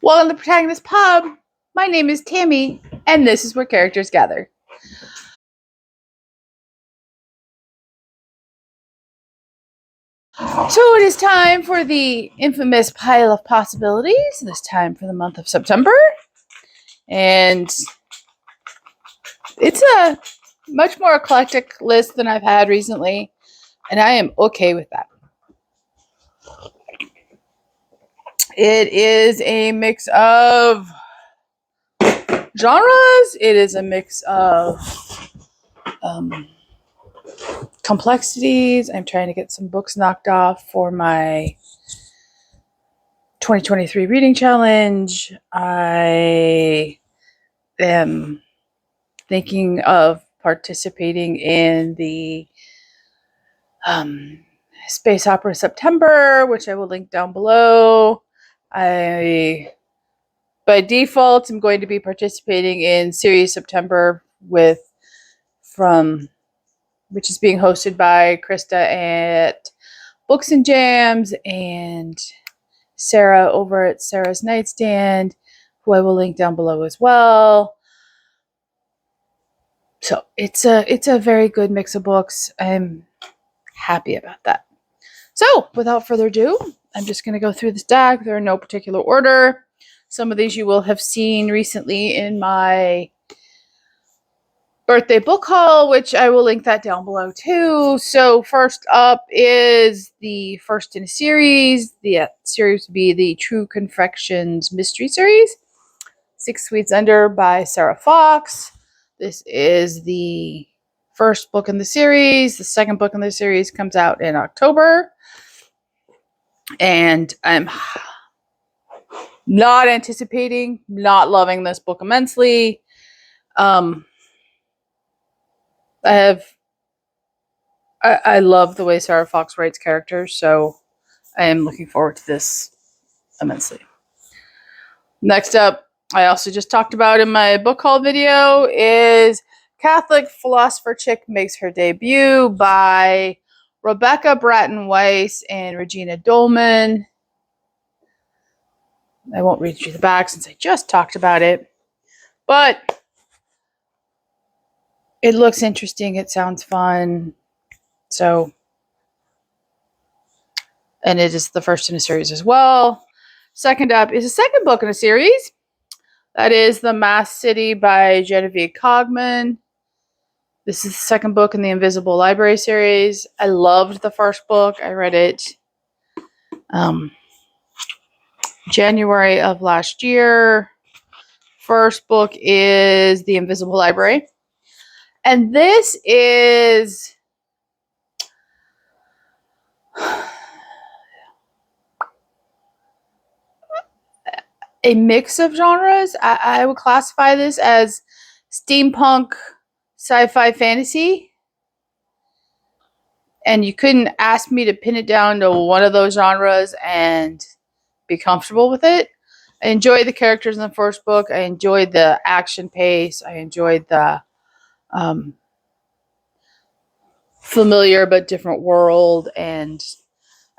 While in the protagonist pub, my name is Tammy, and this is where characters gather. So it is time for the infamous pile of possibilities, this time for the month of September. And it's a much more eclectic list than I've had recently, and I am okay with that. It is a mix of genres. It is a mix of complexities. I'm trying to get some books knocked off for my 2023 reading challenge. I am thinking of participating in the Space Opera September, which I will link down below. I, by default, am going to be participating in Series September which is being hosted by Krista at Books and Jams and Sarah over at Sarah's Nightstand, who I will link down below as well. So it's a very good mix of books. I'm happy about that. So without further ado, I'm just going to go through this deck. They're in no particular order. Some of these you will have seen recently in my birthday book haul, which I will link that down below too. So first up is the first in a series. The series would be the True Confections Mystery Series, 6 Sweets Under by Sarah Fox. This is the first book in the series. The second book in the series comes out in October. And I'm not loving this book immensely. I love the way Sarah Fox writes characters, so I am looking forward to this immensely. Next up, I also just talked about in my book haul video, is Catholic Philosopher Chick Makes Her Debut by Rebecca Bratton Weiss and Regina Doman. I won't read you the back since I just talked about it, but it looks interesting. It sounds fun. So, and it is the first in a series as well. Second up is a second book in a series. That is The Masked City by Genevieve Cogman. This is the second book in the Invisible Library series. I loved the first book. I read it January of last year. First book is The Invisible Library. And this is a mix of genres. I would classify this as steampunk sci-fi fantasy. And you couldn't ask me to pin it down to one of those genres and be comfortable with it. I enjoyed the characters in the first book. I enjoyed the action pace. I enjoyed the familiar but different world. And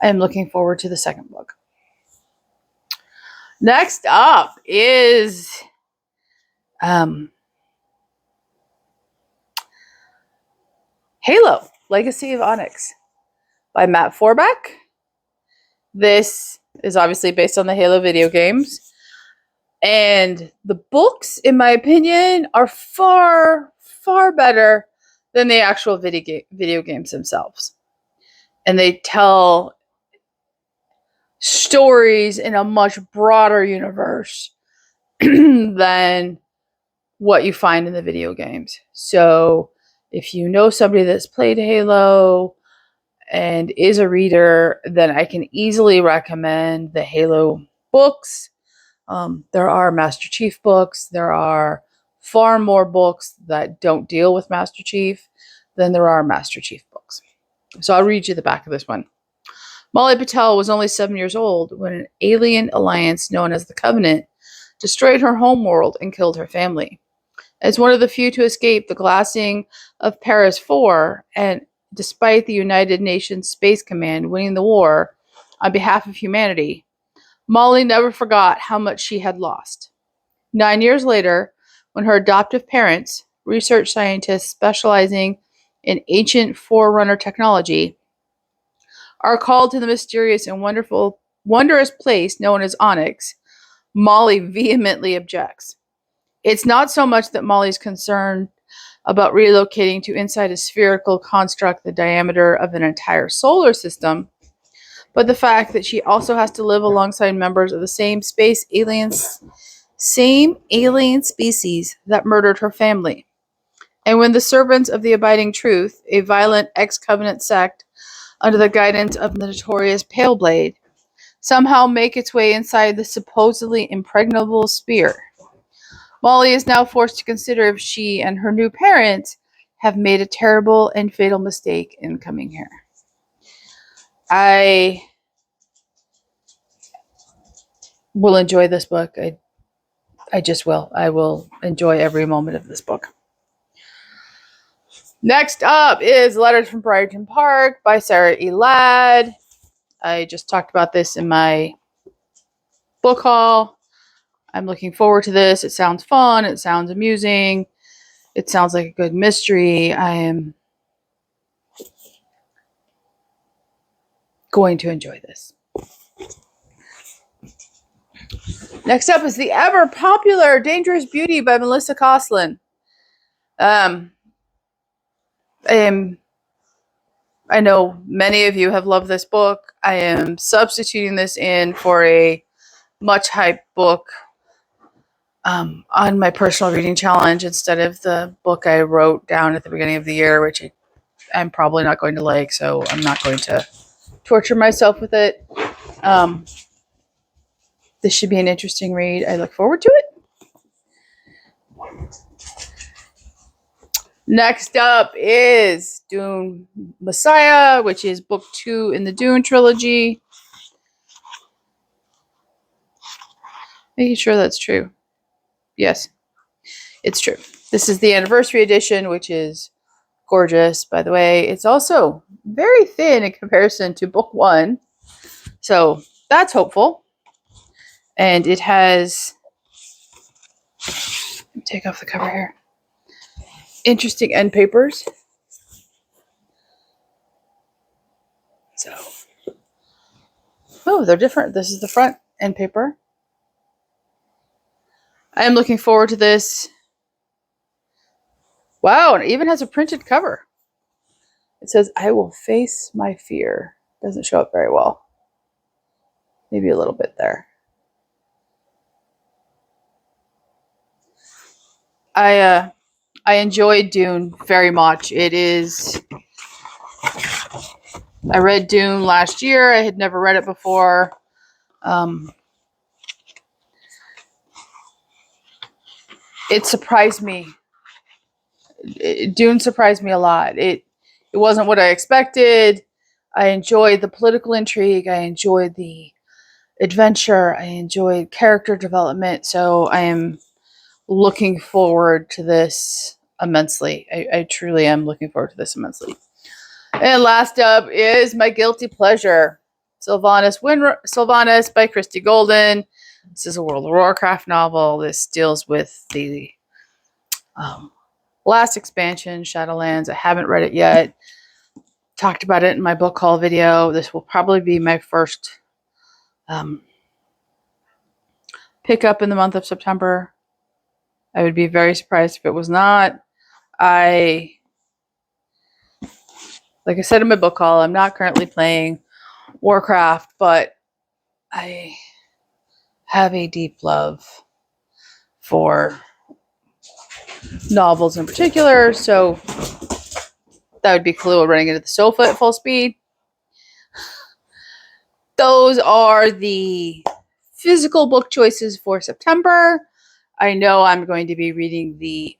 I'm looking forward to the second book. Next up is Halo, Legacy of Onyx by Matt Forbeck. This is obviously based on the Halo video games. And the books, in my opinion, are far, far better than the actual video games themselves. And they tell stories in a much broader universe than what you find in the video games. So if you know somebody that's played Halo and is a reader, then I can easily recommend the Halo books. There are Master Chief books. There are far more books that don't deal with Master Chief than there are Master Chief books. So I'll read you the back of this one. Molly Patel was only 7 years old when an alien alliance known as the Covenant destroyed her homeworld and killed her family. As one of the few to escape the glassing of Paris 4, and despite the United Nations Space Command winning the war on behalf of humanity, Molly never forgot how much she had lost. 9 years later, when her adoptive parents, research scientists specializing in ancient Forerunner technology, are called to the mysterious and wondrous place known as Onyx, Molly vehemently objects. It's not so much that Molly's concerned about relocating to inside a spherical construct the diameter of an entire solar system, but the fact that she also has to live alongside members of the same alien species that murdered her family. And when the servants of the Abiding Truth, a violent ex-covenant sect under the guidance of the notorious Paleblade, somehow make its way inside the supposedly impregnable sphere, Molly is now forced to consider if she and her new parents have made a terrible and fatal mistake in coming here. I will enjoy this book. I just will. I will enjoy every moment of this book. Next up is Letters from Briarton Park by Sarah E. Ladd. I just talked about this in my book haul. I'm looking forward to this. It sounds fun. It sounds amusing. It sounds like a good mystery. I am going to enjoy this. Next up is the ever popular Dangerous Beauty by Meliss Kosslin. I know many of you have loved this book. I am substituting this in for a much hyped book on my personal reading challenge instead of the book I wrote down at the beginning of the year, which I'm probably not going to like, so I'm not going to torture myself with it. This should be an interesting read. I look forward to it. Next up is Dune Messiah, which is book 2 in the Dune trilogy. Making sure that's true. Yes, it's true. This is the anniversary edition, which is gorgeous, by the way. It's also very thin in comparison to book 1. So that's hopeful. And it has, let me take off the cover here, interesting end papers. So, oh, they're different. This is the front end paper. I am looking forward to this. Wow, and it even has a printed cover. It says, "I will face my fear." Doesn't show up very well. Maybe a little bit there. I enjoyed Dune very much. It is... I read Dune last year. I had never read it before. It surprised me. Dune surprised me a lot. It wasn't what I expected. I enjoyed the political intrigue. I enjoyed the adventure. I enjoyed character development. So I am looking forward to this immensely. I truly am looking forward to this immensely. And last up is my guilty pleasure, Slyvanas by Christie Golden. This is a World of Warcraft novel. This deals with the last expansion, Shadowlands. I haven't read it yet. Talked about it in my book haul video. This will probably be my first pickup in the month of September. I would be very surprised if it was not. Like I said in my book haul, I'm not currently playing Warcraft, but I have a deep love for novels in particular, so that would be cool running into the sofa at full speed. Those are the physical book choices for September. I know I'm going to be reading the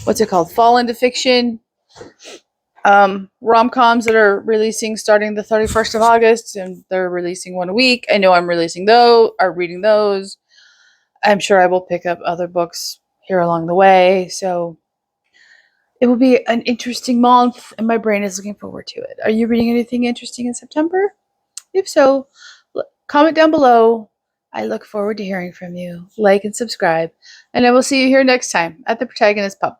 what's it called? Fall into Fiction rom-coms that are releasing starting the 31st of August, and they're releasing one a week. I know I'm reading those. I'm sure I will pick up other books here along the way. So It will be an interesting month, and my brain is looking forward to it. Are you reading anything interesting in September? If so, comment down below. I look forward to hearing from you. Like and subscribe, and I will see you here next time at the Protagonist Pub.